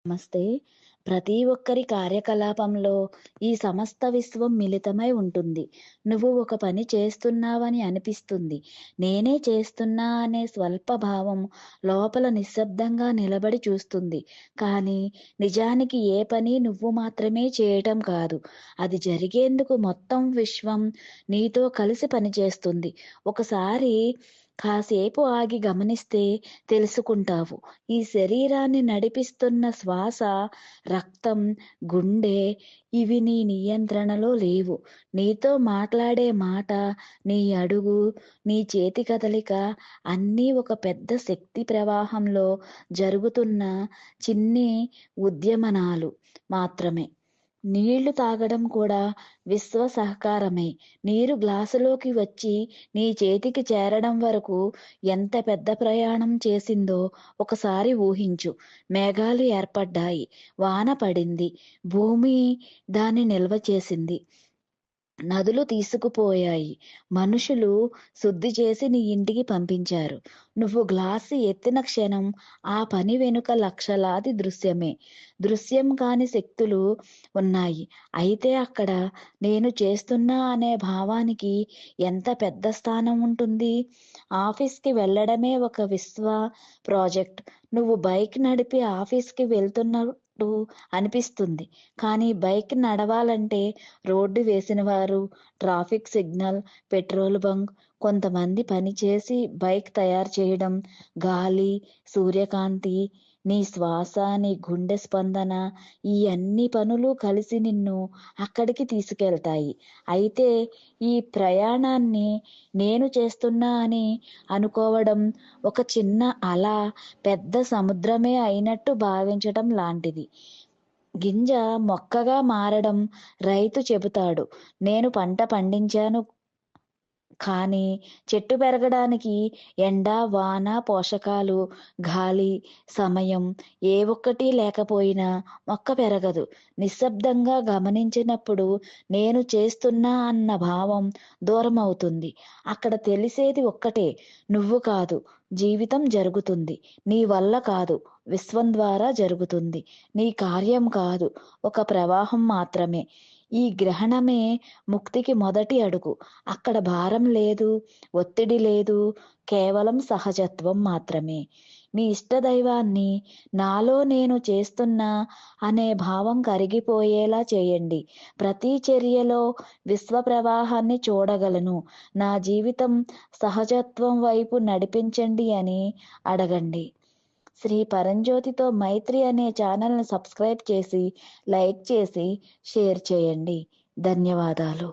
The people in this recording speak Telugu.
నమస్తే. ప్రతి ఒక్కరి కార్యకలాపంలో ఈ సమస్త విశ్వం మిళితమై ఉంటుంది. నువ్వు ఒక పని చేస్తున్నావని అనిపిస్తుంది. నేనే చేస్తున్నా అనే స్వల్ప భావం లోపల నిశ్శబ్దంగా నిలబడి చూస్తుంది. కానీ నిజానికి ఏ పని నువ్వు మాత్రమే చేయటం కాదు. అది జరిగేందుకు మొత్తం విశ్వం నీతో కలిసి పనిచేస్తుంది. ఒకసారి కాసేపు ఆగి గమనిస్తే తెలుసుకుంటావు. ఈ శరీరాన్ని నడిపిస్తున్న శ్వాస, రక్తం, గుండె ఇవి నీ నియంత్రణలో లేవు. నీతో మాట్లాడే మాట, నీ అడుగు, నీ చేతి కదలిక అన్నీ ఒక పెద్ద శక్తి ప్రవాహంలో జరుగుతున్న చిన్ని ఉద్యమనాలు మాత్రమే. నీళ్లు తాగడం కూడా విశ్వ సహకారమే. నీరు గ్లాసులోకి వచ్చి నీ చేతికి చేరడం వరకు ఎంత పెద్ద ప్రయాణం చేసిందో ఒకసారి ఊహించు. మేఘాలు ఏర్పడ్డాయి, వాన పడింది, భూమి దాన్ని నిల్వ చేసింది. నదులు తీసుకుపోయాయి. మనుషులు శుద్ధి చేసి నీ ఇంటికి పంపించారు. నువ్వు గ్లాసు ఎత్తిన క్షణం ఆ పని వెనుక లక్షలాది దృశ్యం కాని శక్తులు ఉన్నాయి. అయితే అక్కడ నేను చేస్తున్నా అనే భావానికి ఎంత పెద్ద స్థానం ఉంటుంది. ఆఫీస్‌కి వెళ్ళడమే ఒక విశ్వ ప్రాజెక్ట్. నువ్వు బైక్ నడిపి ఆఫీస్‌కి వెళ్తున్నట్టు అనిపిస్తుంది. కానీ బైక్ నడవాలంటే రోడ్డు వేసినవారు, ట్రాఫిక్ సిగ్నల్, పెట్రోల్ బంక్, కొంతమంది పనిచేసి బైక్ తయారు చేయడం, గాలి, సూర్యకాంతి, నీ శ్వాస, నీ గుండె స్పందన ఈ అన్ని పనులు కలిసి నిన్ను అక్కడికి తీసుకెళ్తాయి. అయితే ఈ ప్రయాణాన్ని నేను చేస్తున్నా అని అనుకోవడం ఒక చిన్న అల పెద్ద సముద్రమే అయినట్టు భావించటం లాంటిది. గింజ మొక్కగా మారడం రైతు చెబుతాడు. నేను పంట పండించాను. కానీ చెట్టు పెరగడానికి ఎండ, వాన, పోషకాలు, గాలి, సమయం ఏ ఒక్కటి లేకపోయినా మొక్క పెరగదు. నిశ్శబ్దంగా గమనించినప్పుడు నేను చేస్తున్నా అన్న భావం దూరమవుతుంది. అక్కడ తెలిసేది ఒక్కటే, నువ్వు కాదు, జీవితం జరుగుతుంది. నీ వల్ల కాదు, విశ్వం ద్వారా జరుగుతుంది. నీ కార్యం కాదు, ఒక ప్రవాహం మాత్రమే. ఈ గ్రహణమే ముక్తికి మొదటి అడుగు. అక్కడ భారం లేదు, ఒత్తిడి లేదు, కేవలం సహజత్వం మాత్రమే. మీ ఇష్టదైవాన్ని నాలో నేను చేస్తున్నా అనే భావం కరిగిపోయేలా చేయండి. ప్రతి చర్యలో విశ్వ ప్రవాహాన్ని చూడగలను. నా జీవితం సహజత్వం వైపు నడిపించండి అని అడగండి. శ్రీ పరంజ్యోతితో మైత్రి అనే ఛానల్‌ని సబ్స్క్రైబ్ చేసి, లైక్ చేసి, షేర్ చేయండి. ధన్యవాదాలు.